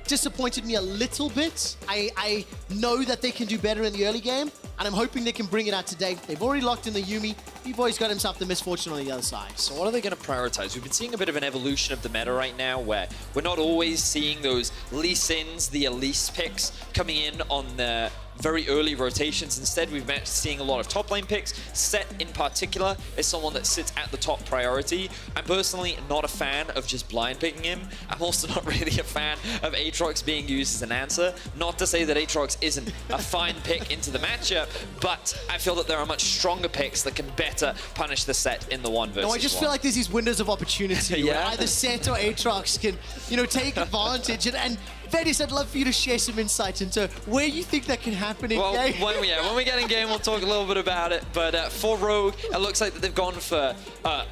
disappointed me a little bit. I know that they can do better in the early game, and I'm hoping they can bring it out today. They've already locked in the Yuumi. B-Boy's got himself the misfortune on the other side. So what are they going to prioritize? We've been seeing a bit of an evolution of the meta right now where we're not always seeing those Lee Sins, the Elise picks coming in on the very early rotations. Instead, we've been seeing a lot of top lane picks. Set in particular is someone that sits at the top priority. I'm personally not a fan of just blind picking him. I'm also not really a fan of Aatrox being used as an answer. Not to say that Aatrox isn't a fine pick into the matchup, but I feel that there are much stronger picks that can better punish the set in the 1 versus 1. No, I just feel like there's these windows of opportunity where Yeah. either Set or Aatrox can, take advantage. And Vedis, I'd love for you to share some insight into where you think that can happen in game. When we get in game, we'll talk a little bit about it. But for Rogue, it looks like that they've gone for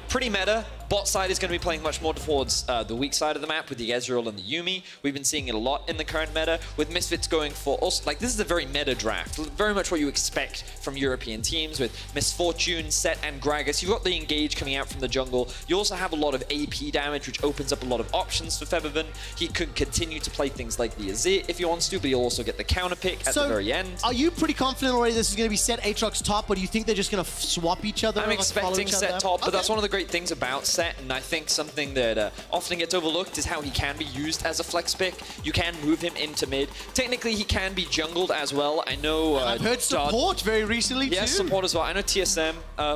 pretty meta. Bot side is going to be playing much more towards the weak side of the map with the Ezreal and the Yuumi. We've been seeing it a lot in the current meta, with Misfits going for also, like, this is a very meta draft. Very much what you expect from European teams with Misfortune, Set, and Gragas. You've got the Engage coming out from the jungle. You also have a lot of AP damage, which opens up a lot of options for Febiven. He could continue to play things like the Azir if he wants to, but he'll also get the counter pick at the very end. Are you pretty confident already this is going to be Set Aatrox top, or do you think they're just going to swap each other? I'm expecting Set top, but that's one of the great things about Set, and I think something that often gets overlooked is how he can be used as a flex pick. You can move him into mid. Technically, he can be jungled as well. I know... I've heard support very recently, too. Yes, support as well. I know TSM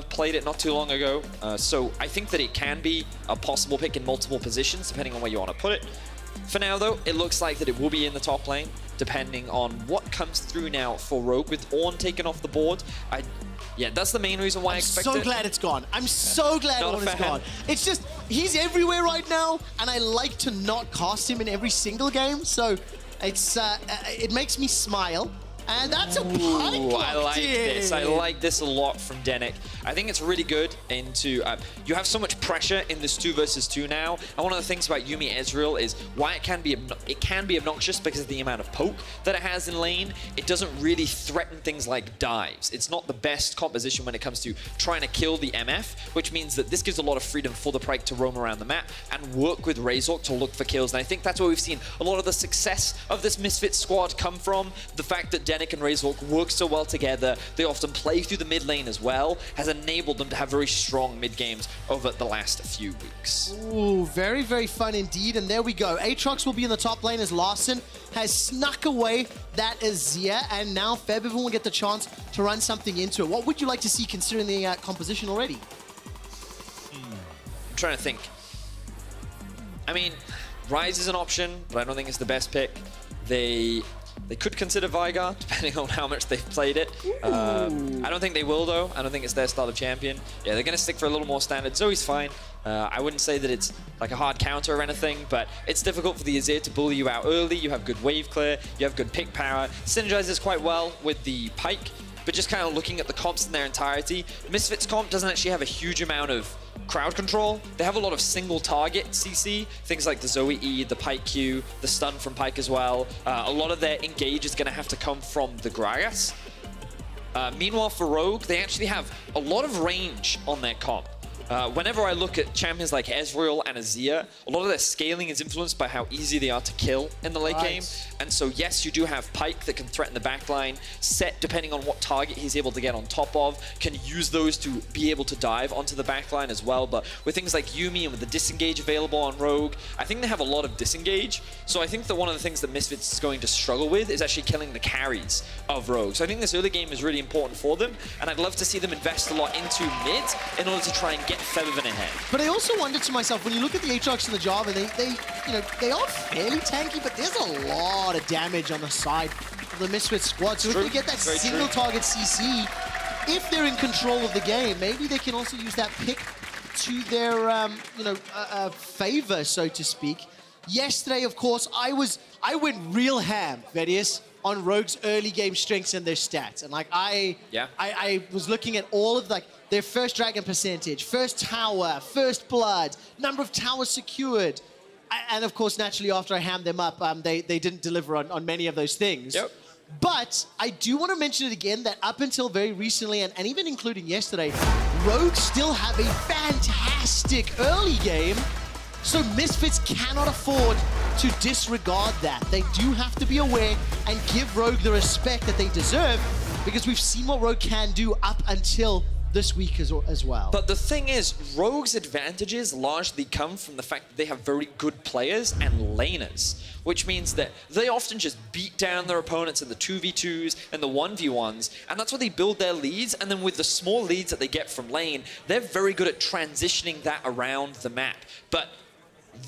played it not too long ago, so I think that it can be a possible pick in multiple positions, depending on where you want to put it. For now, though, it looks like that it will be in the top lane, depending on what comes through now for Rogue, with Ornn taken off the board. Yeah, that's the main reason why I expect it. I'm so glad it's gone. I'm so glad Ornn is gone. It's just, he's everywhere right now, and I like to not cast him in every single game, so it's it makes me smile. And that's a pipe. I like this. I like this a lot from Denik. I think it's really good into... you have so much pressure in this 2 versus 2 now. And one of the things about Yuumi Ezreal is why it can be obnoxious because of the amount of poke that it has in lane. It doesn't really threaten things like dives. It's not the best composition when it comes to trying to kill the MF, which means that this gives a lot of freedom for the Pryke to roam around the map and work with Razork to look for kills. And I think that's where we've seen a lot of the success of this Misfits squad come from. The fact that Denik and Razork work so well together, they often play through the mid lane as well, has enabled them to have very strong mid games over the last few weeks. Ooh, very, very fun indeed. And there we go. Aatrox will be in the top lane as Larssen has snuck away that Azir, and now Febiven will get the chance to run something into it. What would you like to see considering the composition already? I'm trying to think. I mean, Ryze is an option, but I don't think it's the best pick. They could consider Veigar, depending on how much they've played it. I don't think they will, though. I don't think it's their style of champion. Yeah, they're going to stick for a little more standard. Zoe's fine. I wouldn't say that it's like a hard counter or anything, but it's difficult for the Azir to bully you out early. You have good wave clear. You have good pick power. Synergizes quite well with the Pike, but just kind of looking at the comps in their entirety, Misfits comp doesn't actually have a huge amount of crowd control. They have a lot of single target CC, things like the Zoe E, the Pike Q, the stun from Pike as well. A lot of their engage is going to have to come from the Gragas. Meanwhile, for Rogue, they actually have a lot of range on their comp. Whenever I look at champions like Ezreal and Azir, a lot of their scaling is influenced by how easy they are to kill in the late game. And so, yes, you do have Pike that can threaten the backline. Set, depending on what target he's able to get on top of, can use those to be able to dive onto the backline as well. But with things like Yuumi and with the disengage available on Rogue, I think they have a lot of disengage. So I think that one of the things that Misfits is going to struggle with is actually killing the carries of Rogue. So I think this early game is really important for them, and I'd love to see them invest a lot into mid in order to try and get Febiven ahead. But I also wondered to myself, when you look at the Aatrox and the Jarvan, they are fairly tanky, but there's a lot of damage on the side of the Misfits squad. So if they get that single target CC, if they're in control of the game, maybe they can also use that pick to their favor, so to speak. Yesterday, of course, I went real ham, Vedius, on Rogue's early game strengths and their stats. And like I was looking at all of their first dragon percentage, first tower, first blood, number of towers secured. And of course, naturally, after I hammed them up, they didn't deliver on many of those things. Yep. But I do want to mention it again that up until very recently, and even including yesterday, Rogue still have a fantastic early game. So Misfits cannot afford to disregard that. They do have to be aware and give Rogue the respect that they deserve, because we've seen what Rogue can do up until this week as well. But the thing is, Rogue's advantages largely come from the fact that they have very good players and laners, which means that they often just beat down their opponents in the 2v2s and the 1v1s, and that's where they build their leads. And then with the small leads that they get from lane, they're very good at transitioning that around the map. But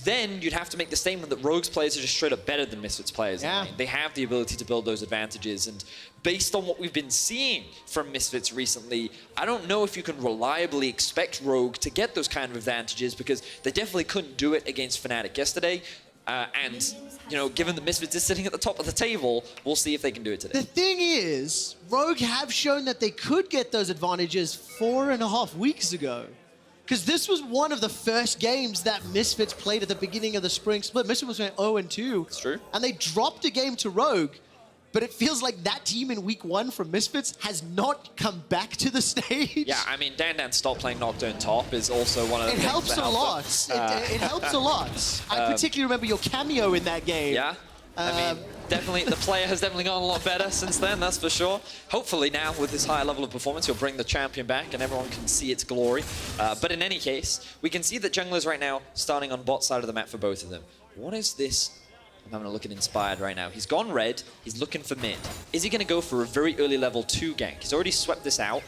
then you'd have to make the statement that Rogue's players are just straight up better than Misfits players. Yeah. They have the ability to build those advantages, and based on what we've been seeing from Misfits recently, I don't know if you can reliably expect Rogue to get those kind of advantages, because they definitely couldn't do it against Fnatic yesterday. And, you know, given that Misfits is sitting at the top of the table, we'll see if they can do it today. The thing is, Rogue have shown that they could get those advantages 4.5 weeks ago. Because this was one of the first games that Misfits played at the beginning of the spring split. Misfits was going 0-2. It's true. And they dropped a game to Rogue. But it feels like that team in week 1 from Misfits has not come back to the stage. Yeah, I mean, Dan stopped playing Nocturne top is also one of the It things helps that a lot. It helps a lot. I particularly remember your cameo in that game. Yeah, I mean, definitely, the player has definitely gone a lot better since then, that's for sure. Hopefully now, with this higher level of performance, he'll bring the champion back and everyone can see its glory. But in any case, we can see that junglers right now starting on bot side of the map for both of them. What is this? I'm having a look at Inspired right now. He's gone red. He's looking for mid. Is he going to go for a very early level 2 gank? He's already swept this out.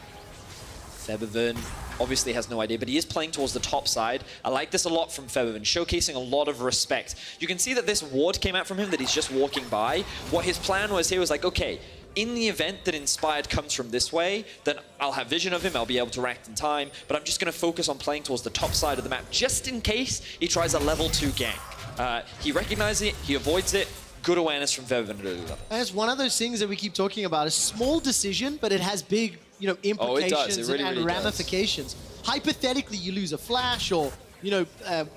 Febiven obviously has no idea, but he is playing towards the top side. I like this a lot from Febiven, showcasing a lot of respect. You can see that this ward came out from him that he's just walking by. What his plan was here was like, okay, in the event that Inspired comes from this way, then I'll have vision of him, I'll be able to react in time, but I'm just going to focus on playing towards the top side of the map, just in case he tries a level 2 gank. He recognizes it, he avoids it. Good awareness from Febiven at early level. And it's one of those things that we keep talking about. A small decision, but it has big, you know, implications and ramifications. Hypothetically, you lose a flash, or, you know,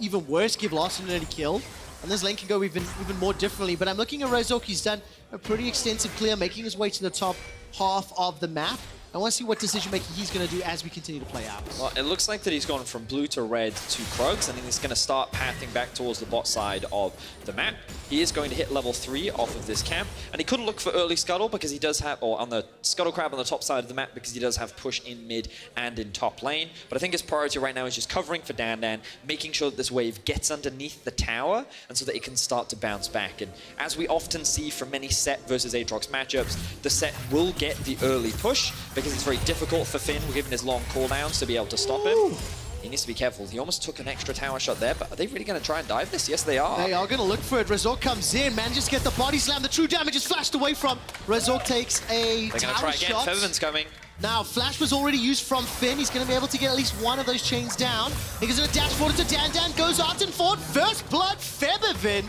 even worse, give lost an early kill. And this lane can go even more differently. But I'm looking at Rezok. He's done a pretty extensive clear, making his way to the top half of the map. I want to see what decision-making he's going to do as we continue to play out. Well, it looks like that he's gone from blue to red to Krugs, and then he's going to start pathing back towards the bot side of the map. He is going to hit level 3 off of this camp, and he could look for early Scuttle because he does have, or on the Scuttle Crab on the top side of the map because he does have push in mid and in top lane. But I think his priority right now is just covering for Dan, making sure that this wave gets underneath the tower, and so that it can start to bounce back. And as we often see from many Set versus Aatrox matchups, the Set will get the early push because it's very difficult for Finn, given his long cooldowns, to be able to stop him. He needs to be careful. He almost took an extra tower shot there, but are they really going to try and dive this? Yes, they are. They are going to look for it. Rezok comes in, manages to get the body slam. The true damage is flashed away from. Rezok takes a They're going tower to try again. shot. Febiven's coming. Now, flash was already used from Finn. He's going to be able to get at least one of those chains down. He goes in a dash forward to Dan, goes Arton forward. First blood, Febiven.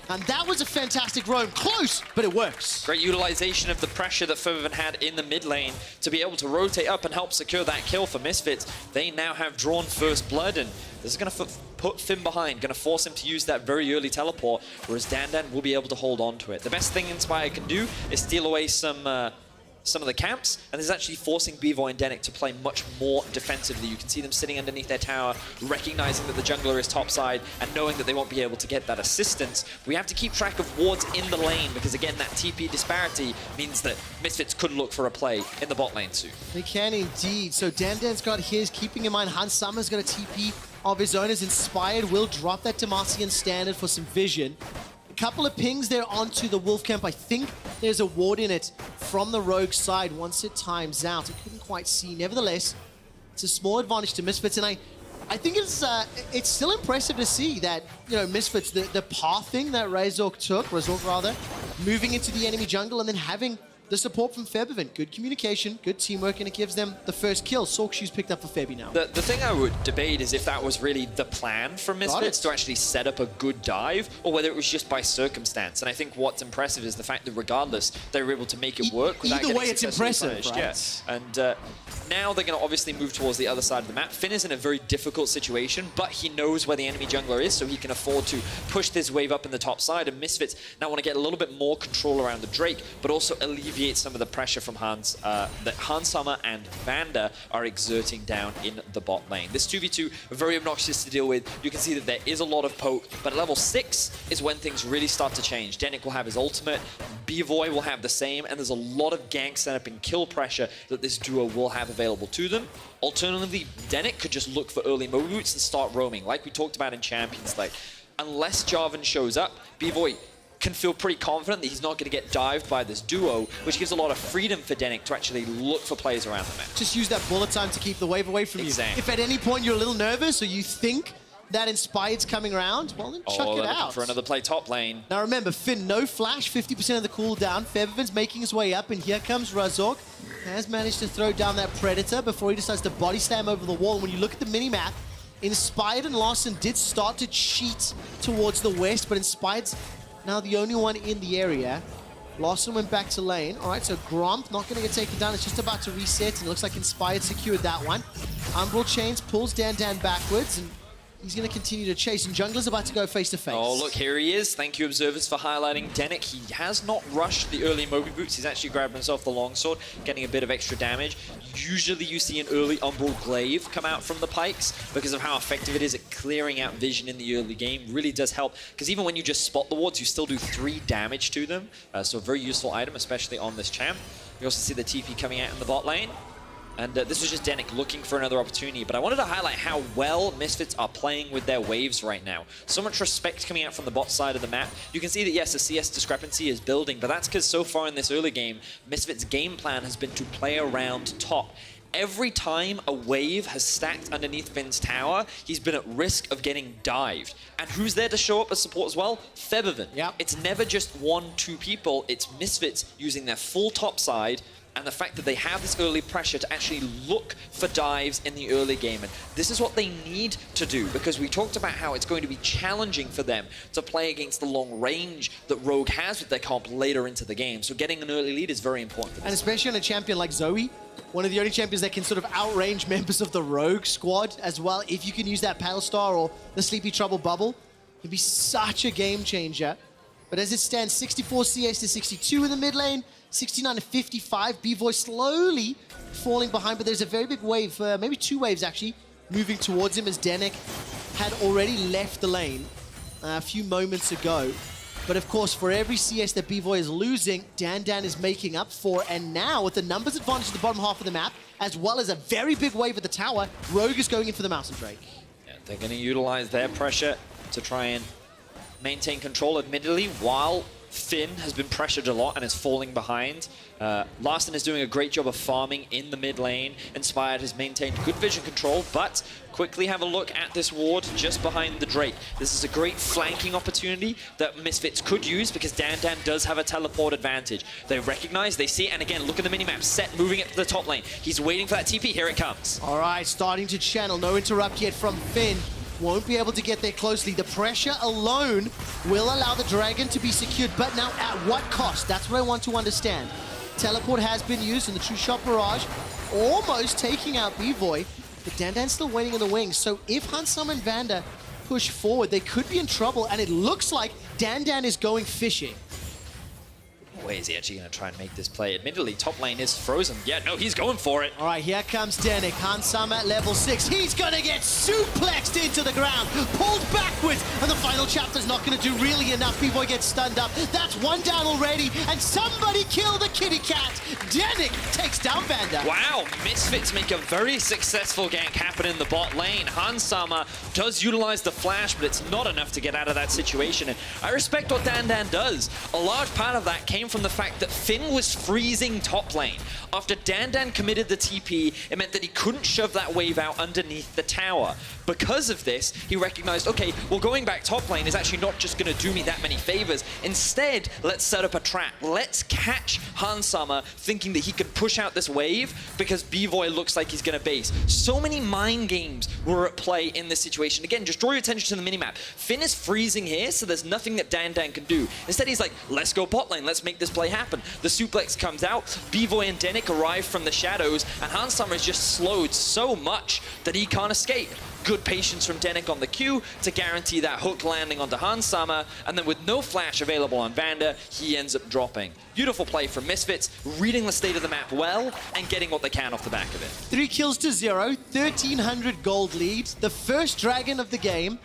And that was a fantastic roam. Close, but it works. Great utilization of the pressure that Febiven had in the mid lane to be able to rotate up and help secure that kill for Misfits. They now have drawn first blood, and this is going to put Finn behind, going to force him to use that very early teleport, whereas Dan will be able to hold on to it. The best thing Inspire can do is steal away some of the camps, and this is actually forcing Bvoy and Denick to play much more defensively. You can see them sitting underneath their tower, recognizing that the jungler is topside, and knowing that they won't be able to get that assistance. We have to keep track of wards in the lane, because again, that TP disparity means that Misfits could look for a play in the bot lane soon. They can indeed. So Dan's got his, keeping in mind Hans Summer's got a TP of his own, as Inspired will drop that Demacian standard for some vision. Couple of pings there onto the Wolf Camp. I think there's a ward in it from the Rogue side once it times out. I couldn't quite see. Nevertheless, it's a small advantage to Misfits, and I think it's still impressive to see that, you know, Misfits, the pathing that Rezok took, moving into the enemy jungle and then having the support from Febiven. Good communication, good teamwork, and it gives them the first kill. Sorkshoe's picked up for Febi now. The thing I would debate is if that was really the plan for Misfits to actually set up a good dive, or whether it was just by circumstance. And I think what's impressive is the fact that regardless, they were able to make it work without either getting way, it's impressive, punished. right? Yeah. And now they're going to obviously move towards the other side of the map. Finn is in a very difficult situation, but he knows where the enemy jungler is, so he can afford to push this wave up in the top side. And Misfits now want to get a little bit more control around the Drake, but also alleviate alleviate some of the pressure from that Hansama and Vanda are exerting down in the bot lane. This 2v2, very obnoxious to deal with. You can see that there is a lot of poke, but at level 6 is when things really start to change. Denik will have his ultimate, B-Voy will have the same, and there's a lot of gank setup and kill pressure that this duo will have available to them. Alternatively, Denik could just look for early Moby Boots and start roaming, like we talked about in Champions League. Unless Jarvan shows up, B-Voy can feel pretty confident that he's not going to get dived by this duo, which gives a lot of freedom for Denik to actually look for players around the map. Just use that bullet time to keep the wave away from you. If at any point you're a little nervous or you think that Inspired's coming around, well then chuck it out. For another play top lane. Now remember, Finn, no flash, 50% of the cooldown. Febiven's making his way up, and here comes Razork. Has managed to throw down that Predator before he decides to body slam over the wall. And when you look at the minimap, Inspired and Larson did start to cheat towards the west, but Inspired's now the only one in the area. Larson went back to lane. All right, so Gromp not going to get taken down. It's just about to reset, and it looks like Inspired secured that one. Umbral Chains pulls Dan backwards, and he's going to continue to chase, and Jungler's about to go face-to-face. Oh, look, here he is. Thank you, observers, for highlighting Denik. He has not rushed the early Moby Boots. He's actually grabbed himself the longsword, getting a bit of extra damage. Usually you see an early Umbral Glaive come out from the pikes because of how effective it is at clearing out vision in the early game. Really does help, because even when you just spot the wards, you still do 3 damage to them. So a very useful item, especially on this champ. We also see the TP coming out in the bot lane. And this was just Denik looking for another opportunity. But I wanted to highlight how well Misfits are playing with their waves right now. So much respect coming out from the bot side of the map. You can see that, yes, the CS discrepancy is building, but that's because so far in this early game, Misfits' game plan has been to play around top. Every time a wave has stacked underneath Finn's tower, he's been at risk of getting dived. And who's there to show up as support as well? Febiven. Yep. It's never just 1-2 people. It's Misfits using their full top side, and the fact that they have this early pressure to actually look for dives in the early game. And this is what they need to do, because we talked about how it's going to be challenging for them to play against the long range that Rogue has with their comp later into the game. So getting an early lead is very important. And especially on a champion like Zoe, one of the only champions that can sort of outrange members of the Rogue squad as well. If you can use that Pale Star or the Sleepy Trouble Bubble, it'd be such a game changer. But as it stands, 64 CS to 62 in the mid lane, 69 to 55. B-Voy slowly falling behind, but there's a very big wave, maybe 2 waves actually, moving towards him as Denik had already left the lane a few moments ago. But of course, for every CS that B-Voy is losing, Dan is making up for. And now, with the numbers advantage at the bottom half of the map, as well as a very big wave at the tower, Rogue is going in for the Mouse and Drake. Yeah, they're going to utilize their pressure to try and maintain control, admittedly, while Finn has been pressured a lot and is falling behind. Larson is doing a great job of farming in the mid lane. Inspired has maintained good vision control, but quickly have a look at this ward just behind the Drake. This is a great flanking opportunity that Misfits could use, because Dan does have a teleport advantage. They recognize, they see, and again, look at the minimap. Set moving it to the top lane. He's waiting for that TP. Here it comes. All right, starting to channel. No interrupt yet from Finn. Won't be able to get there closely. The pressure alone will allow the Dragon to be secured, but now at what cost? That's what I want to understand. Teleport has been used in the True Shot Barrage, almost taking out B-Voy, but Dan's still waiting in the wings. So if Hansam and Vanda push forward, they could be in trouble, and it looks like Dan is going fishing. Way is he actually going to try and make this play? Admittedly, top lane is frozen. Yeah, no, he's going for it. All right, here comes Denik. Hansam at level 6. He's going to get suplexed into the ground, pulled backwards, and the final chapter's not going to do really enough. B-Boy gets stunned up. That's 1 down already, and somebody kill the kitty cat. Denik takes down Vanda. Wow, Misfits make a very successful gank happen in the bot lane. Hansama does utilize the flash, but it's not enough to get out of that situation. And I respect what Dan does. A large part of that came from the fact that Finn was freezing top lane. After Dan committed the TP, it meant that he couldn't shove that wave out underneath the tower. Because of this, he recognized, okay, well, going back top lane is actually not just going to do me that many favors. Instead, let's set up a trap. Let's catch Hansama thinking that he can push out this wave, because B-Voy looks like he's going to base. So many mind games were at play in this situation. Again, just draw your attention to the minimap. Finn is freezing here, so there's nothing that Dan can do. Instead, he's like, let's go bot lane. Let's make this play happen. The suplex comes out. B-Voy and Denik arrive from the shadows, and Hansama is just slowed so much that he can't escape. good patience from Denik on the Q to guarantee that hook landing onto Hansama, and then with no flash available on Vander, he ends up dropping. Beautiful play from Misfits, reading the state of the map well, and getting what they can off the back of it. 3 kills to 0, 1,300 gold lead, the first dragon of the game,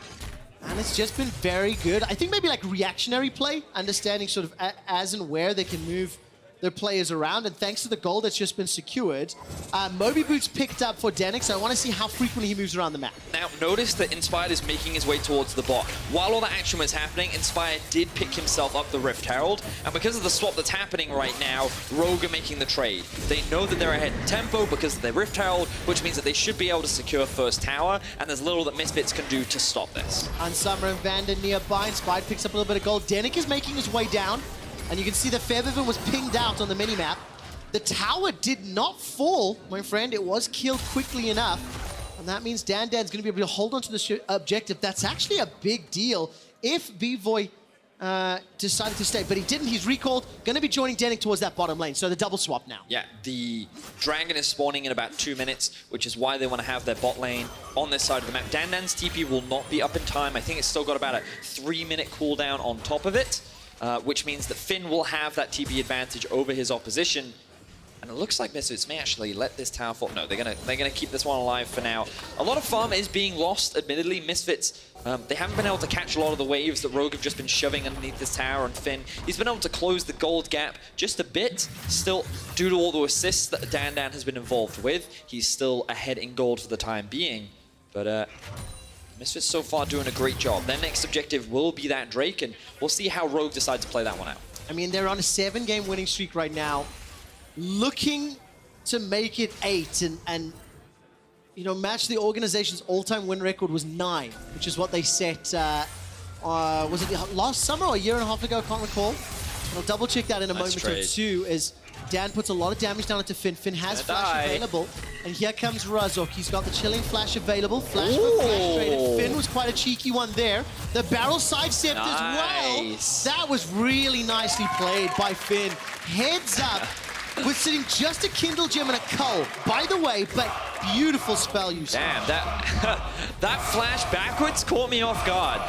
and it's just been very good. I think maybe like reactionary play, understanding sort of as and where they can move their players around, and thanks to the gold that's just been secured, Moby Boots picked up for Denik, so I want to see how frequently he moves around the map. Now, notice that Inspired is making his way towards the bot. While all that action was happening, Inspired did pick himself up the Rift Herald, and because of the swap that's happening right now, Rogue are making the trade. They know that they're ahead in tempo because of their Rift Herald, which means that they should be able to secure first tower, and there's little that Misfits can do to stop this. Unsummer and Vander nearby, Inspired picks up a little bit of gold. Denik is making his way down, and you can see that Fairhaven was pinged out on the minimap. The tower did not fall, my friend. It was killed quickly enough. And that means Dan Dan's going to be able to hold on to the objective. That's actually a big deal if B-Voy decided to stay. But he didn't. He's recalled. Going to be joining Denik towards that bottom lane. So the double swap now. Yeah, the Dragon is spawning in about 2 minutes, which is why they want to have their bot lane on this side of the map. Dan Dan's TP will not be up in time. I think it's still got about a 3-minute cooldown on top of it. Which means that Finn will have that TP advantage over his opposition. And it looks like Misfits may actually let this tower fall. No, they're gonna keep this one alive for now. A lot of farm is being lost, admittedly. Misfits, they haven't been able to catch a lot of the waves that Rogue have just been shoving underneath this tower, and Finn, he's been able to close the gold gap just a bit. Still, due to all the assists that Dan Dan has been involved with, he's still ahead in gold for the time being. But Misfits so far doing a great job. Their next objective will be that Drake, and we'll see how Rogue decides to play that one out. I mean, they're on a 7-game winning streak right now, looking to make it 8 and you know, match the organization's all-time win record was 9, which is what they set, was it last summer or a year and a half ago? I can't recall. I'll double check that in a moment or two as Dan puts a lot of damage down into Finn. Finn has flash available, and here comes Razok. He's got the chilling flash available. Flash for flash traded. Finn was quite a cheeky one there. The barrel sidestepped as well. That was really nicely played by Finn. Heads up, with sitting just a Kindle Gem and a Cull. By the way, but beautiful spell use. Damn, that flash backwards caught me off guard.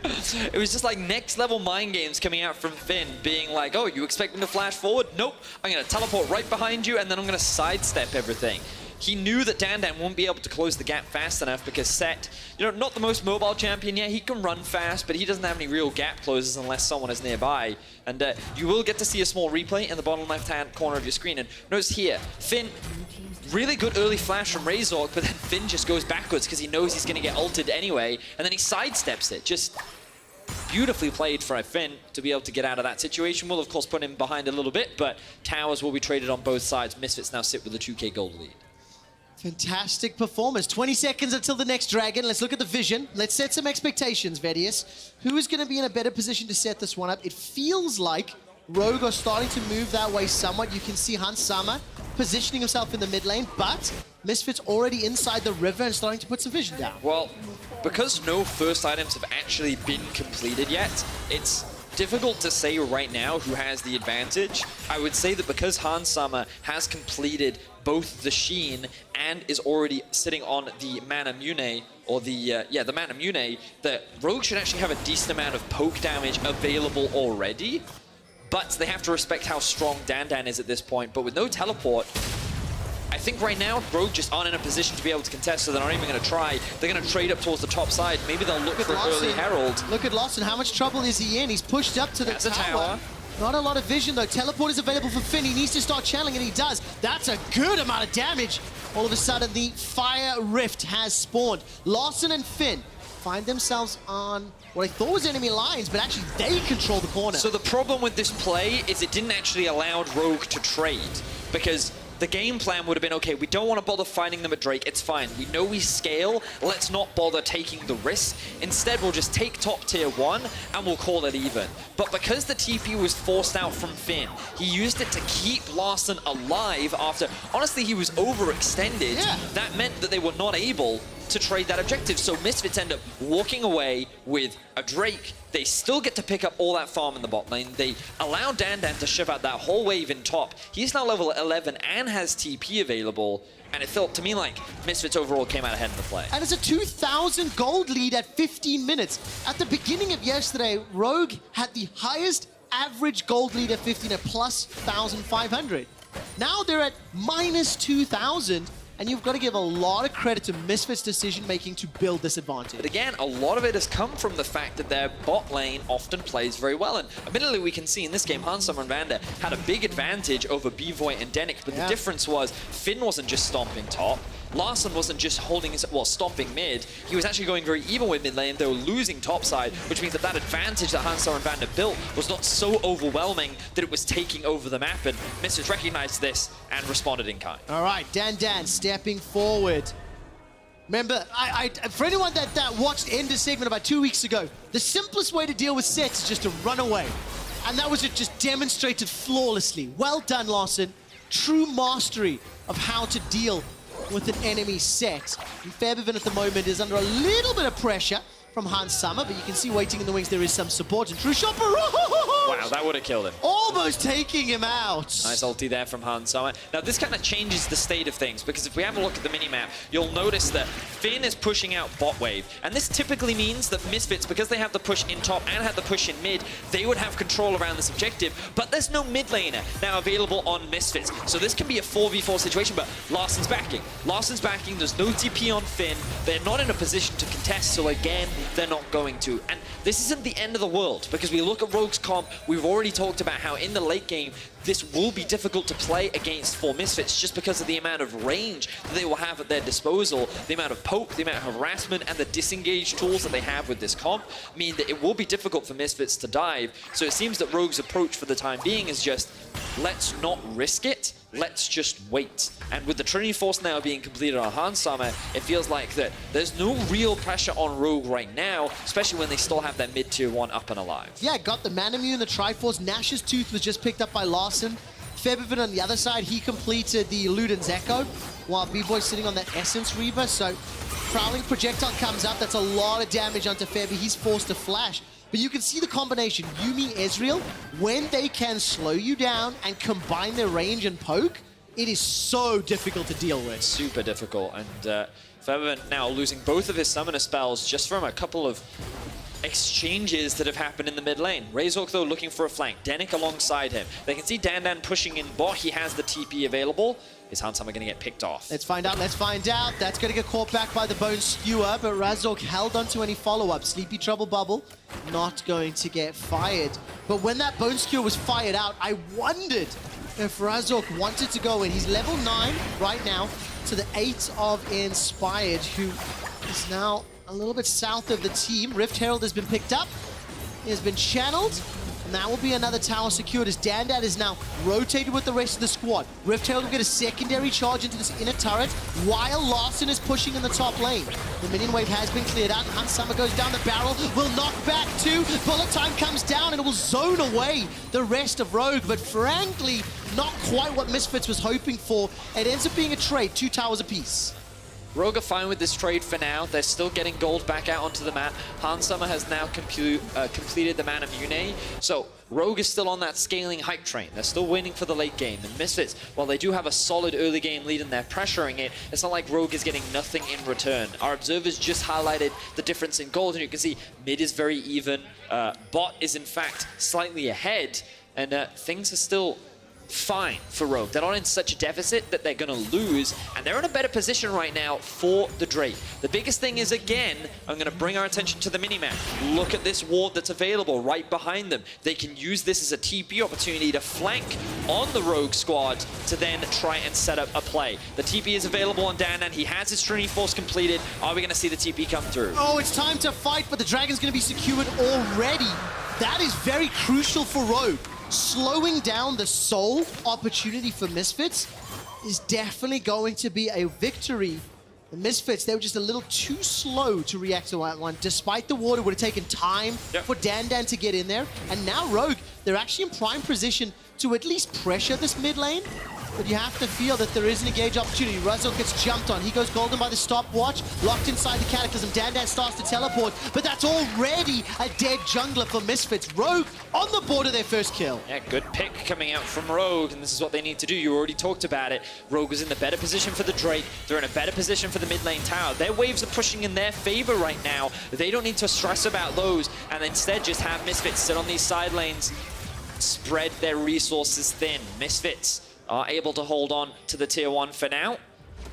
It was just like next level mind games coming out from Finn, being like, oh, you expect him to flash forward? Nope, I'm gonna teleport right behind you and then I'm gonna sidestep everything. He knew that Dan Dan won't be able to close the gap fast enough because Set, you know, not the most mobile champion yet. He can run fast, but he doesn't have any real gap closers unless someone is nearby. And you will get to see a small replay in the bottom left-hand corner of your screen. And notice here, Finn, really good early flash from Razork, but then Finn just goes backwards because he knows he's going to get ulted anyway, and then he sidesteps it. Just beautifully played for Finn to be able to get out of that situation. Will, of course, put him behind a little bit, but towers will be traded on both sides. Misfits now sit with a 2K gold lead. Fantastic performance. 20 seconds until the next dragon. Let's look at the vision. Let's set some expectations, Vedius. Who is going to be in a better position to set this one up? It feels like Rogue are starting to move that way somewhat. You can see Hansama positioning himself in the mid lane, but Misfits already inside the river and starting to put some vision down. Well, because no first items have actually been completed yet, it's difficult to say right now who has the advantage. I would say that because Hansama has completed both the Sheen and is already sitting on the Mana Mune, or the Mana Mune, that Rogue should actually have a decent amount of poke damage available already. But they have to respect how strong Dan Dan is at this point. But with no teleport, I think right now, Rogue just aren't in a position to be able to contest, so they're not even going to try. They're going to trade up towards the top side. Maybe they'll look for an early Herald. Look at Lawson. How much trouble is he in? He's pushed up to the tower. Not a lot of vision, though. Teleport is available for Finn. He needs to start channeling, and he does. That's a good amount of damage. All of a sudden, the Fire Rift has spawned. Lawson and Finn find themselves on what I thought was enemy lines, but actually they control the corner. So the problem with this play is it didn't actually allow Rogue to trade, because the game plan would have been, okay, we don't want to bother finding them at Drake, it's fine. We know we scale, let's not bother taking the risk. Instead, we'll just take top tier 1 and we'll call it even. But because the TP was forced out from Finn, he used it to keep Larson alive after, honestly, he was overextended. Yeah. That meant that they were not able want to trade that objective. So Misfits end up walking away with a Drake. They still get to pick up all that farm in the bot lane. They allow Dandan to shove out that whole wave in top. He's now level 11 and has TP available. And it felt to me like Misfits overall came out ahead in the play. And it's a 2,000 gold lead at 15 minutes. At the beginning of yesterday, Rogue had the highest average gold lead at 15 at plus 1,500. Now they're at minus 2,000. And you've got to give a lot of credit to Misfits' decision-making to build this advantage. But again, a lot of it has come from the fact that their bot lane often plays very well. And admittedly, we can see in this game, Hansama and Vander had a big advantage over B-Voy and Denick. But the difference was Finn wasn't just stomping top. Larson wasn't just holding his, well, stomping mid. He was actually going very even with mid lane. They were losing topside, which means that that advantage that Hansama and Vander built was not so overwhelming that it was taking over the map. And Misfits recognized this and responded in kind. All right, Dan stepping forward. Remember, for anyone that watched Ender's segment about 2 weeks ago, the simplest way to deal with sets is just to run away. And that was just demonstrated flawlessly. Well done, Larson. True mastery of how to deal with an enemy set. And Fairhaven at the moment is under a little bit of pressure from Hansama, but you can see waiting in the wings there is some support. And True Shot Barrage! Wow, that would have killed him. Almost taking him out. Nice ulti there from Hansama. Now this kind of changes the state of things, because if we have a look at the minimap, you'll notice that Finn is pushing out bot wave. And this typically means that Misfits, because they have the push in top and have the push in mid, they would have control around this objective. But there's no mid laner now available on Misfits. So this can be a 4v4 situation, but Larson's backing. Larson's backing, there's no TP on Finn. They're not in a position to contest, so again, they're not going to. And this isn't the end of the world, because we look at Rogue's comp, we've already talked about how in the late game, this will be difficult to play against for Misfits just because of the amount of range that they will have at their disposal, the amount of poke, the amount of harassment, and the disengage tools that they have with this comp mean that it will be difficult for Misfits to dive. So it seems that Rogue's approach for the time being is just, let's not risk it, let's just wait. And with the Trinity Force now being completed on Hansama, it feels like that there's no real pressure on Rogue right now, especially when they still have their mid-tier 1 up and alive. Yeah, got the Manamune, the Triforce. Nash's Tooth was just picked up by Larson. Fairhaven on the other side, he completed the Luden's Echo, while B-Boy's sitting on that Essence Reaver. So Prowling Projectile comes up. That's a lot of damage onto Fairhaven. He's forced to flash. But you can see the combination, Yuumi, Ezreal, when they can slow you down and combine their range and poke, it is so difficult to deal with. Super difficult. And Fairhaven now losing both of his summoner spells just from a couple of exchanges that have happened in the mid lane. Razork, though, looking for a flank. Denick alongside him. They can see Dandan pushing in bot. He has the TP available. Is Hansama going to get picked off? Let's find out. That's going to get caught back by the Bone Skewer, but Razork held onto any follow-up. Sleepy Trouble Bubble not going to get fired. But when that Bone Skewer was fired out, I wondered if Razork wanted to go in. He's level 9 right now to the 8 of Inspired, who is now a little bit south of the team. Rift Herald has been picked up. He has been channeled. And that will be another tower secured as Dandan is now rotated with the rest of the squad. Rift Herald will get a secondary charge into this inner turret while Larson is pushing in the top lane. The minion wave has been cleared out. Hansama goes down the barrel, will knock back two. Bullet time comes down and it will zone away the rest of Rogue. But frankly, not quite what Misfits was hoping for. It ends up being a trade, 2 towers apiece. Rogue are fine with this trade for now. They're still getting gold back out onto the map. Hansama has now completed the Manamune. So Rogue is still on that scaling hype train. They're still waiting for the late game. And Misfits, while they do have a solid early game lead and they're pressuring it, it's not like Rogue is getting nothing in return. Our observers just highlighted the difference in gold, and you can see mid is very even. Bot is in fact slightly ahead, and things are still fine for Rogue. They're not in such a deficit that they're going to lose, and they're in a better position right now for the Drake. The biggest thing is, again, I'm going to bring our attention to the minimap. Look at this ward that's available right behind them. They can use this as a TP opportunity to flank on the Rogue squad to then try and set up a play. The TP is available on Dandan. He has his Trinity Force completed. Are we going to see the TP come through? Oh, it's time to fight, but the Dragon's going to be secured already. That is very crucial for Rogue. Slowing down the soul opportunity for Misfits is definitely going to be a victory. The Misfits, they were just a little too slow to react to that one. Despite the ward, it would have taken time for Dandan to get in there. And now Rogue, they're actually in prime position to at least pressure this mid lane. but you have to feel that there is an engage opportunity. Ruzzle gets jumped on. He goes golden by the stopwatch, locked inside the Cataclysm. Dan starts to teleport, but that's already a dead jungler for Misfits. Rogue on the board of their first kill. Yeah, good pick coming out from Rogue, and this is what they need to do. You already talked about it. Rogue is in the better position for the Drake. They're in a better position for the mid lane tower. Their waves are pushing in their favor right now. They don't need to stress about those, and instead just have Misfits sit on these side lanes, spread their resources thin. Misfits are able to hold on to the tier 1 for now,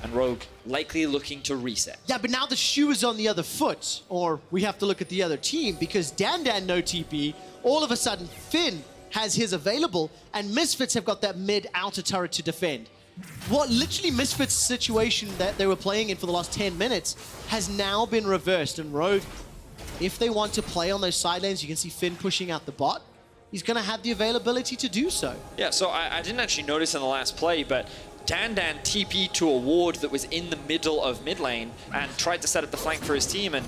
and Rogue likely looking to reset. Yeah, but now the shoe is on the other foot, or we have to look at the other team, because Dan no TP, all of a sudden Finn has his available, and Misfits have got that mid-outer turret to defend. What literally Misfits' situation that they were playing in for the last 10 minutes has now been reversed, and Rogue, if they want to play on those side lanes, you can see Finn pushing out the bot. He's going to have the availability to do so. Yeah, so I didn't actually notice in the last play, but Dan TP'd to a ward that was in the middle of mid lane and tried to set up the flank for his team, and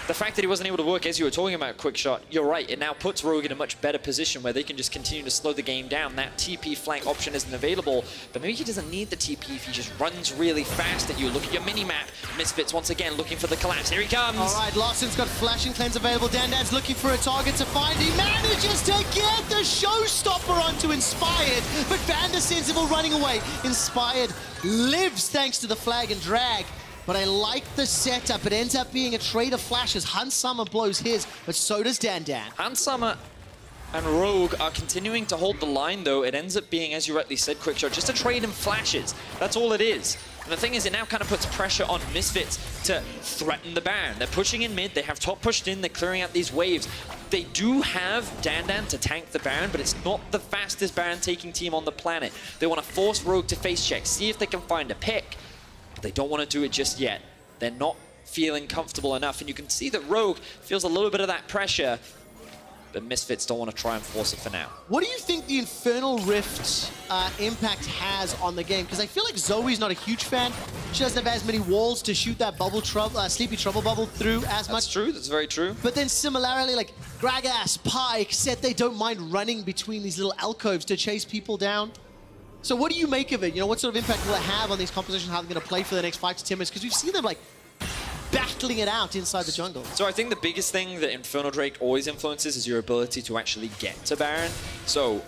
the fact that he wasn't able to work, as you were talking about, quick shot, you're right, it now puts Rogue in a much better position where they can just continue to slow the game down. That TP flank option isn't available, but maybe he doesn't need the TP if he just runs really fast at you. Look at your mini-map. Misfits once again looking for the collapse. Here he comes. All right, Larsen's got Flash and Cleanse available. Dan's looking for a target to find. He manages to get the showstopper onto Inspired, but Vandersensible running away. Inspired lives thanks to the flag and drag. But I like the setup. It ends up being a trade of flashes. Hans Summer blows his, but so does Dan. Hans Summer and Rogue are continuing to hold the line, though. It ends up being, as you rightly said, quick shot, just a trade in flashes. That's all it is. And the thing is, it now kind of puts pressure on Misfits to threaten the Baron. They're pushing in mid, they have top pushed in, they're clearing out these waves. They do have Dan to tank the Baron, but it's not the fastest Baron taking team on the planet. They want to force Rogue to face check, see if they can find a pick. They don't want to do it just yet. They're not feeling comfortable enough, and you can see that Rogue feels a little bit of that pressure, but Misfits don't want to try and force it for now. What do you think the Infernal Rift impact has on the game? Because I feel like Zoe's not a huge fan. She doesn't have as many walls to shoot that Sleepy Trouble bubble through as much. That's true, that's very true. But then similarly, like Gragas, Pyke said they don't mind running between these little alcoves to chase people down. So what do you make of it? You know, what sort of impact will it have on these compositions, how they're going to play for the next 5 to 10 minutes? Because we've seen them, like, battling it out inside the jungle. So I think the biggest thing that Infernal Drake always influences is your ability to actually get to Baron. So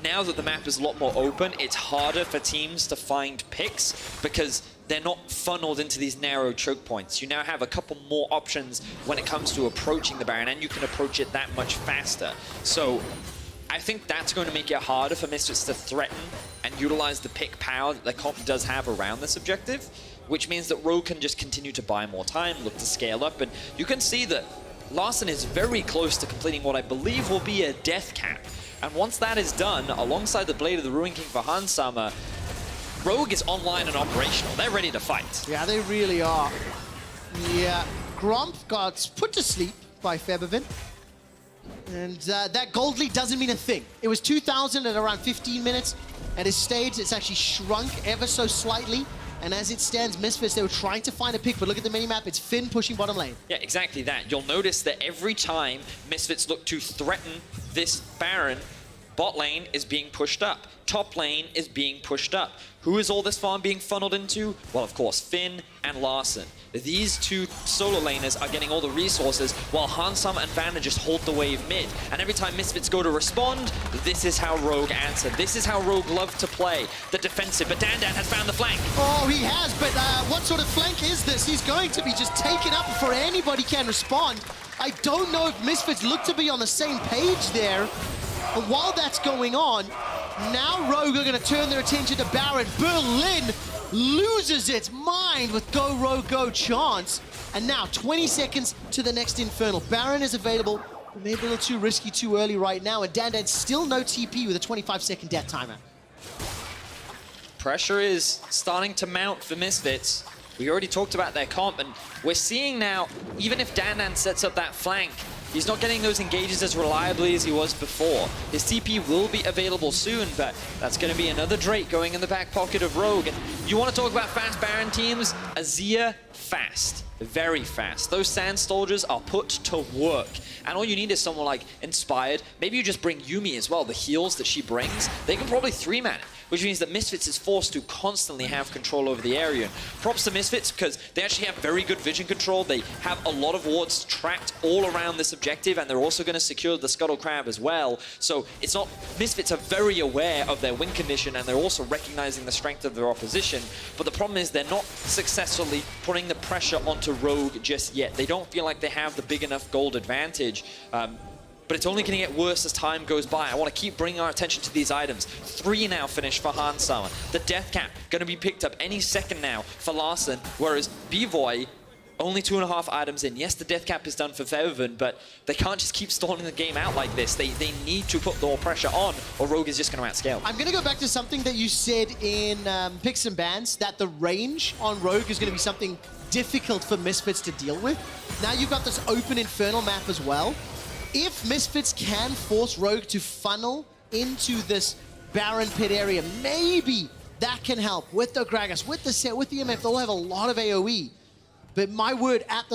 now that the map is a lot more open, it's harder for teams to find picks because they're not funneled into these narrow choke points. You now have a couple more options when it comes to approaching the Baron, and you can approach it that much faster. So I think that's going to make it harder for Misfits to threaten and utilize the pick power that the comp does have around this objective, which means that Rogue can just continue to buy more time, look to scale up, and you can see that Larsen is very close to completing what I believe will be a death cap. And once that is done, alongside the Blade of the Ruin King for Hans Summer, Rogue is online and operational. They're ready to fight. Yeah, they really are. Yeah, Gromp got put to sleep by Febevin. And that gold lead doesn't mean a thing. It was 2,000 at around 15 minutes. At his stage, it's actually shrunk ever so slightly. And as it stands, Misfits, they were trying to find a pick, but look at the minimap, it's Finn pushing bottom lane. Yeah, exactly that. You'll notice that every time Misfits look to threaten this Baron, bot lane is being pushed up. Top lane is being pushed up. Who is all this farm being funneled into? Well, of course, Finn and Larsen. These two solo laners are getting all the resources, while Hans Summer and Vanna just hold the wave mid. And every time Misfits go to respond, this is how Rogue answer. This is how Rogue love to play, the defensive. But Dan has found the flank. Oh, he has, but what sort of flank is this? He's going to be just taken up before anybody can respond. I don't know if Misfits look to be on the same page there. But while that's going on, now Rogue are going to turn their attention to Baron. Berlin loses its mind with Go Rogue Go chance. And now 20 seconds to the next Infernal. Baron is available, but maybe a little too risky too early right now. And Dan still no TP with a 25-second death timer. Pressure is starting to mount for Misfits. We already talked about their comp, and we're seeing now, even if Dan sets up that flank, He's not getting those engages as reliably as he was before. His TP will be available soon, but that's going to be another Drake going in the back pocket of Rogue. And you want to talk about fast Baron teams? Azir, fast. Very fast. Those Sand Soldiers are put to work. And all you need is someone like Inspired. Maybe you just bring Yuumi as well. The heals that she brings, they can probably 3-man it, which means that Misfits is forced to constantly have control over the area. And props to Misfits because they actually have very good vision control. They have a lot of wards tracked all around this objective, and they're also going to secure the Scuttle Crab as well. So it's not, Misfits are very aware of their win condition, and they're also recognizing the strength of their opposition. But the problem is they're not successfully putting the pressure onto Rogue just yet. They don't feel like they have the big enough gold advantage. But it's only going to get worse as time goes by. I want to keep bringing our attention to these items. 3 now finished for Hansama. The Death Cap going to be picked up any second now for Larssen, whereas B-Voy only 2.5 items in. Yes, the Death Cap is done for Featherven, but they can't just keep stalling the game out like this. They need to put more pressure on, or Rogue is just going to outscale. I'm going to go back to something that you said in Picks and Bans, that the range on Rogue is going to be something difficult for Misfits to deal with. Now you've got this open Infernal map as well. If Misfits can force Rogue to funnel into this Baron pit area, maybe that can help with the Gragas, with the set, with the MF. They'll have a lot of AoE. But my word, at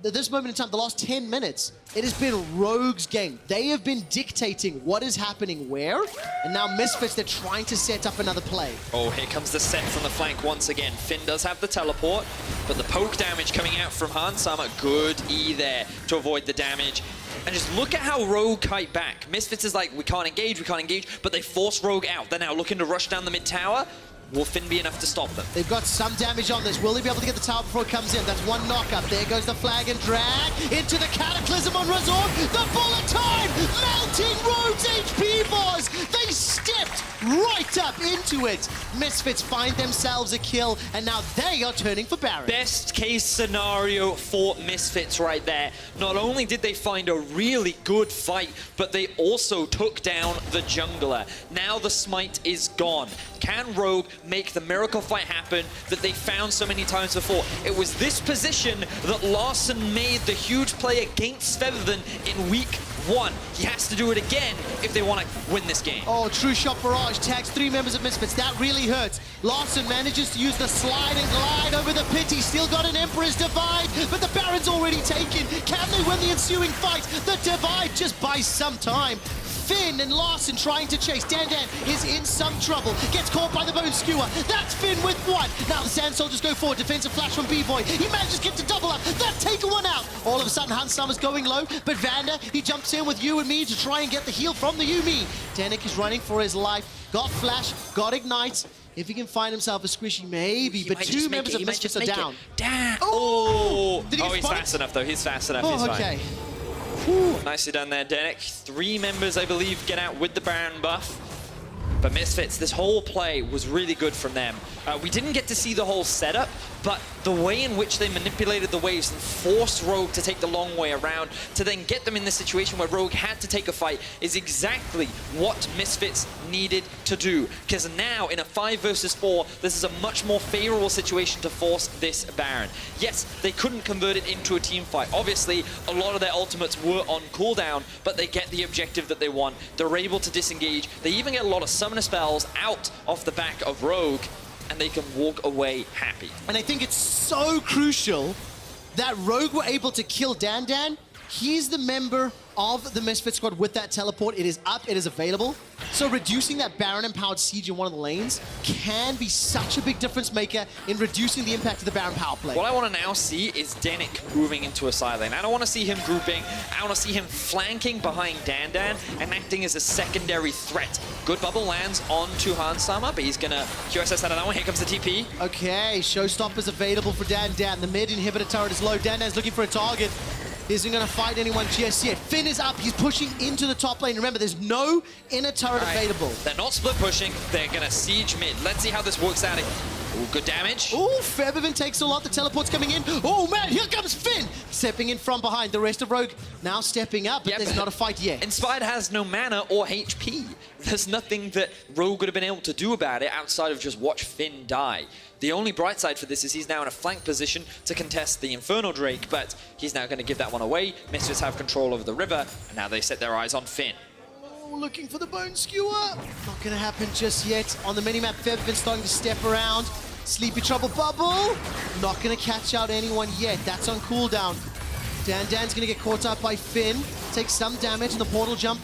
this moment in time, the last 10 minutes, it has been Rogue's game. They have been dictating what is happening where, and now Misfits, they're trying to set up another play. Oh, here comes the set from the flank once again. Finn does have the teleport, but the poke damage coming out from Hansama, good E there to avoid the damage. And just look at how Rogue kite back. Misfits is like, we can't engage, but they force Rogue out. They're now looking to rush down the mid tower. Will Finn be enough to stop them? They've got some damage on this. Will they be able to get the tower before it comes in? That's one knockup. There goes the flag and drag into the Cataclysm on Razor. The bullet time! Melting Rogue's HP bars! They stepped right up into it. Misfits find themselves a kill, and now they are turning for Baron. Best case scenario for Misfits right there. Not only did they find a really good fight, but they also took down the jungler. Now the smite is gone. Can Rogue make the miracle fight happen that they found so many times before? It was this position that Larssen made the huge play against Featherven in week 1. He has to do it again if they want to win this game. Oh, true shot barrage tags 3 members of Misfits. That really hurts. Larssen manages to use the slide and glide over the pit. He's still got an Emperor's Divide, but the Baron's already taken. Can they win the ensuing fight? The Divide just buys some time. Finn and Larssen trying to chase. Dan is in some trouble. Gets caught by the Bone Skewer. That's Finn with 1. Now the Sand Soldiers go forward. Defensive flash from B-Boy. He manages to get to double up. That's taken 1 out. All of a sudden, Hansama's going low, but Vander, he jumps in with you and me to try and get the heal from the Yuumi. Danik is running for his life. Got flash, got ignite. If he can find himself a squishy, maybe. But 2 members of Misfits are down. Damn. Oh, he's spot fast enough, though. He's fast enough. Oh, he's okay. fine. Whew. Nicely done there, Danik. 3 members, I believe, get out with the Baron buff. But Misfits, this whole play was really good from them. We didn't get to see the whole setup, but the way in which they manipulated the waves and forced Rogue to take the long way around to then get them in this situation where Rogue had to take a fight is exactly what Misfits needed to do. Because now, in a 5 versus 4, this is a much more favorable situation to force this Baron. Yes, they couldn't convert it into a team fight. Obviously, a lot of their ultimates were on cooldown, but they get the objective that they want. They're able to disengage. They even get a lot of summoner spells out off the back of Rogue, and they can walk away happy. And I think it's so crucial that Rogue were able to kill Dan. He's the member of the Misfit squad with that teleport. It is up, it is available. So reducing that Baron-empowered siege in one of the lanes can be such a big difference maker in reducing the impact of the Baron power play. What I want to now see is Danik moving into a side lane. I don't want to see him grouping. I want to see him flanking behind Dan and acting as a secondary threat. Good bubble lands onto Hansama, but he's going to QSS out of that one. Here comes the TP. Okay, Showstopper's available for Dan. The mid inhibitor turret is low. Dan's looking for a target. Isn't going to fight anyone just yet. Finn is up. He's pushing into the top lane. Remember, there's no inner turret available. They're not split pushing. They're going to siege mid. Let's see how this works out. Ooh, good damage. Ooh, Featherven takes a lot. The teleport's coming in. Oh, man, here comes Finn. Stepping in from behind. The rest of Rogue now stepping up, but there's not a fight yet. Inspired has no mana or HP. there's nothing that Rogue would have been able to do about it outside of just watch Finn die. The only bright side for this is he's now in a flank position to contest the Inferno Drake, but he's now going to give that one away. Misfits have control over the river, and now they set their eyes on Finn. Oh, looking for the bone skewer. Not going to happen just yet. On the minimap, Feb's been starting to step around. Sleepy Trouble Bubble. Not going to catch out anyone yet. That's on cooldown. Dan's going to get caught up by Finn. Takes some damage, and the portal jump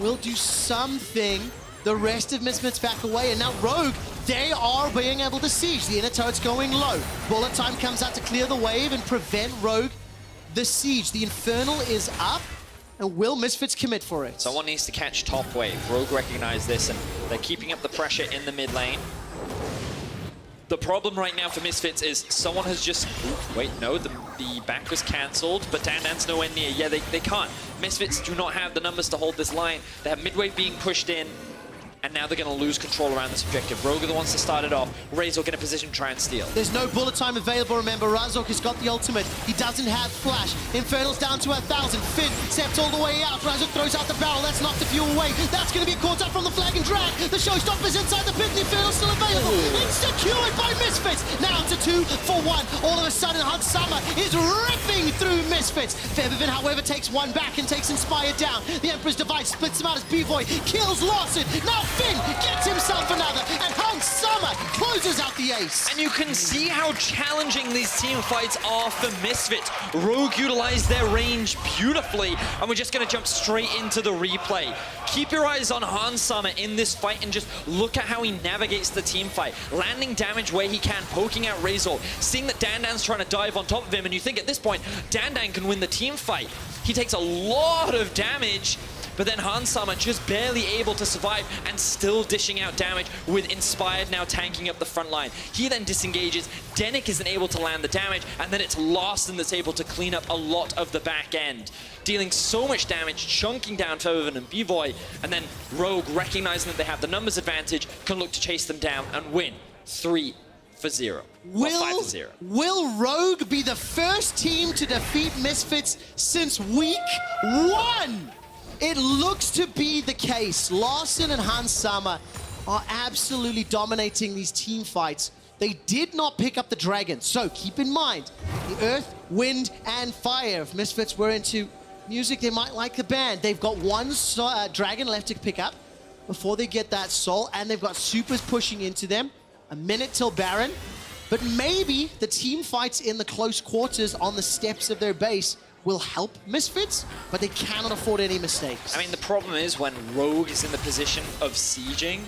will do something. The rest of Misfits back away, and now Rogue, they are being able to siege. The inner turret's going low. Bullet time comes out to clear the wave and prevent Rogue the siege. The Infernal is up, and will Misfits commit for it? Someone needs to catch top wave. Rogue recognize this, and they're keeping up the pressure in the mid lane. The problem right now for Misfits is someone has just... Ooh, wait, no, the back was cancelled, but Dan's nowhere near. Yeah, they can't. Misfits do not have the numbers to hold this line. They have midwave being pushed in, and now they're going to lose control around this objective. Rogue are the ones to start it off. Razork in a position to try and steal. There's no bullet time available, remember. Razork has got the ultimate. He doesn't have flash. Infernal's down to 1,000. Finn steps all the way out. Razork throws out the barrel. That's knocked the fuel away. That's going to be caught up from the flag and drag. The showstopper's inside the pit. The Infernal's still available. It's secured by Misfits. Now to 2 for 1. All of a sudden, Hunt Summer is ripping through Misfits. Febiven, however, takes one back and takes Inspired down. The Emperor's Device splits him out as B-Boy kills Lawson. Now Finn gets himself another, and Hunt Summer closes out the ace. And you can see how challenging these team fights are for Misfits. Rogue utilized their range beautifully, and we're just going to jump straight into the replay. Keep your eyes on Han Summer in this fight and just look at how he navigates the team fight. Landing damage where he can, poking out Razor, seeing that Dan's trying to dive on top of him, and you think at this point, Dan can win the team fight. He takes a lot of damage, but then Han Summer just barely able to survive and still dishing out damage with Inspired now tanking up the front line. He then disengages, Denick isn't able to land the damage, and then it's Larson that's able to clean up a lot of the back end, dealing so much damage, chunking down Febiven and B-Boy, and then Rogue, recognizing that they have the numbers advantage, can look to chase them down and win 3-0. 5-0. Will Rogue be the first team to defeat Misfits since week 1? It looks to be the case. Larson and Han Summer are absolutely dominating these team fights. They did not pick up the dragon, so keep in mind, the earth, wind, and fire. If Misfits were into music, they might like the band. They've got one dragon left to pick up before they get that soul, and they've got supers pushing into them. A minute till Baron, but maybe the team fights in the close quarters on the steps of their base will help Misfits, but they cannot afford any mistakes. I mean, the problem is when Rogue is in the position of sieging,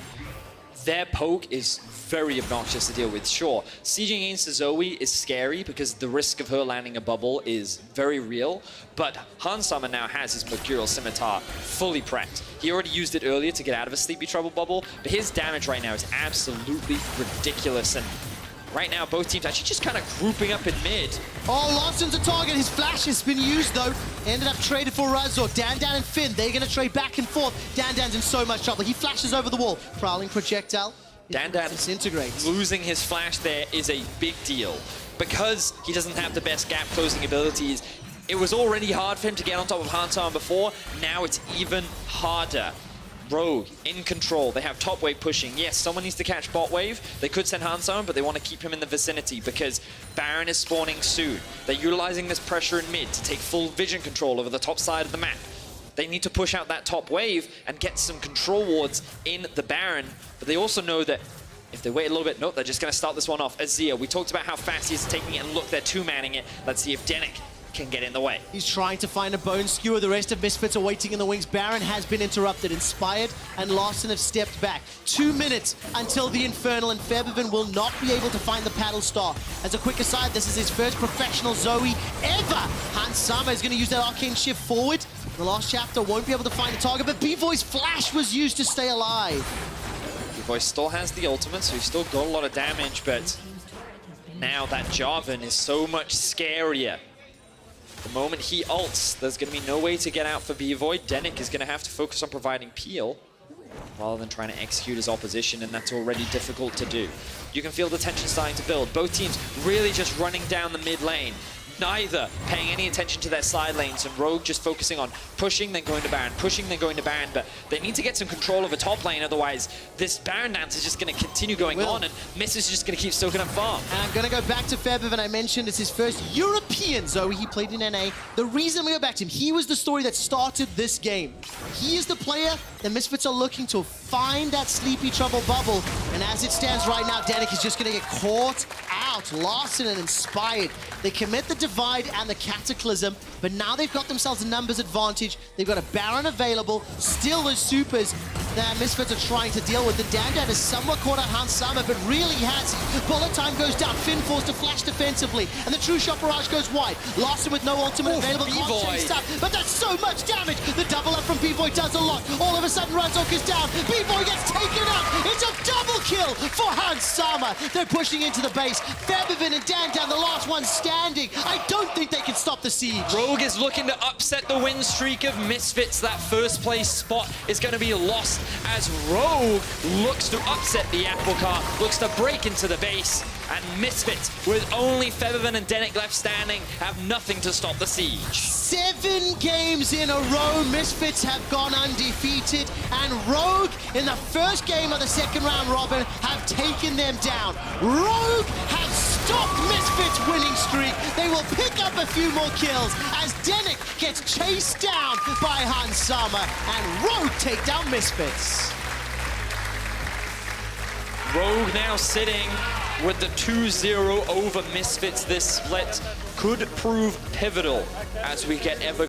their poke is very obnoxious to deal with. Sure, sieging against Zoe is scary because the risk of her landing a bubble is very real, but Han Summer now has his Mercurial Scimitar fully prepped. He already used it earlier to get out of a Sleepy Trouble bubble, but his damage right now is absolutely ridiculous, and right now, both teams actually just kind of grouping up in mid. Oh, Larson's a target. His flash has been used, though. Ended up traded for Razork. Dan and Finn, they're going to trade back and forth. Dan's in so much trouble. He flashes over the wall. Prowling projectile. Dan disintegrates. Losing his flash there is a big deal. Because he doesn't have the best gap closing abilities, it was already hard for him to get on top of Han Summer before. Now it's even harder. Rogue in control. They have top wave pushing. Yes, someone needs to catch bot wave. They could send Han Summer, but they want to keep him in the vicinity because Baron is spawning soon. They're utilizing this pressure in mid to take full vision control over the top side of the map. They need to push out that top wave and get some control wards in the Baron, but they also know that if they wait a little bit, nope, they're just going to start this one off. Azir, we talked about how fast he is taking it, and look, they're two-manning it. Let's see if Denick can get in the way. He's trying to find a bone skewer. The rest of Misfits are waiting in the wings. Baron has been interrupted. Inspired and Larson have stepped back. 2 minutes until the Infernal, and Febiven will not be able to find the paddle star. As a quick aside, this is his first professional Zoe ever. Han Summer is going to use that arcane shift forward. The last chapter won't be able to find the target, but B-Boy's flash was used to stay alive. B-Boy still has the ultimate, so he's still got a lot of damage, but now that Jarvan is so much scarier. The moment he ults, there's going to be no way to get out for B-Boy. Denick is going to have to focus on providing peel rather than trying to execute his opposition, and that's already difficult to do. You can feel the tension starting to build. Both teams really just running down the mid lane. neither paying any attention to their side lanes, and Rogue just focusing on pushing, then going to Baron, pushing, then going to Baron. But they need to get some control over top lane, otherwise this Baron dance is just going to continue going on, and Miss is just going to keep soaking up farm. And I'm going to go back to Febiv, and I mentioned it's his first European Zoe. He played in NA. The reason we go back to him, he was the story that started this game. He is the player the Misfits are looking to find that sleepy trouble bubble, and as it stands right now, Danik is just going to get caught out. Larson and Inspired, they commit the Divide and the Cataclysm, but now they've got themselves a numbers advantage. They've got a Baron available, still those supers that Misfits are trying to deal with. The Dan is somewhat caught out Hans Sama, but really has bullet time goes down. Finn forced to flash defensively, and the True Shot Barrage goes wide. Larson with no ultimate available, can't chase up, but that's so much damage. The double up from B-Boy does a lot. All of a sudden, Ranzok is down. B-Boy gets taken out. It's a double kill for Hans Sama. They're pushing into the base. Febivin and Dan down, the last one standing. I don't think they can stop the siege. Rogue is looking to upset the win streak of Misfits. That first place spot is going to be lost as Rogue looks to upset the apple cart, looks to break into the base, and Misfits, with only Febivin and Denik left standing, have nothing to stop the siege. 7 games in a row, Misfits have gone undefeated, and Rogue, in the first game of the second round robin, have taken them down. Rogue have stopped Misfits' winning streak. They will pick up a few more kills as Denik gets chased down by Hans Sama, and Rogue take down Misfits. Rogue now sitting with the 2-0 over Misfits. This split could prove pivotal as we get ever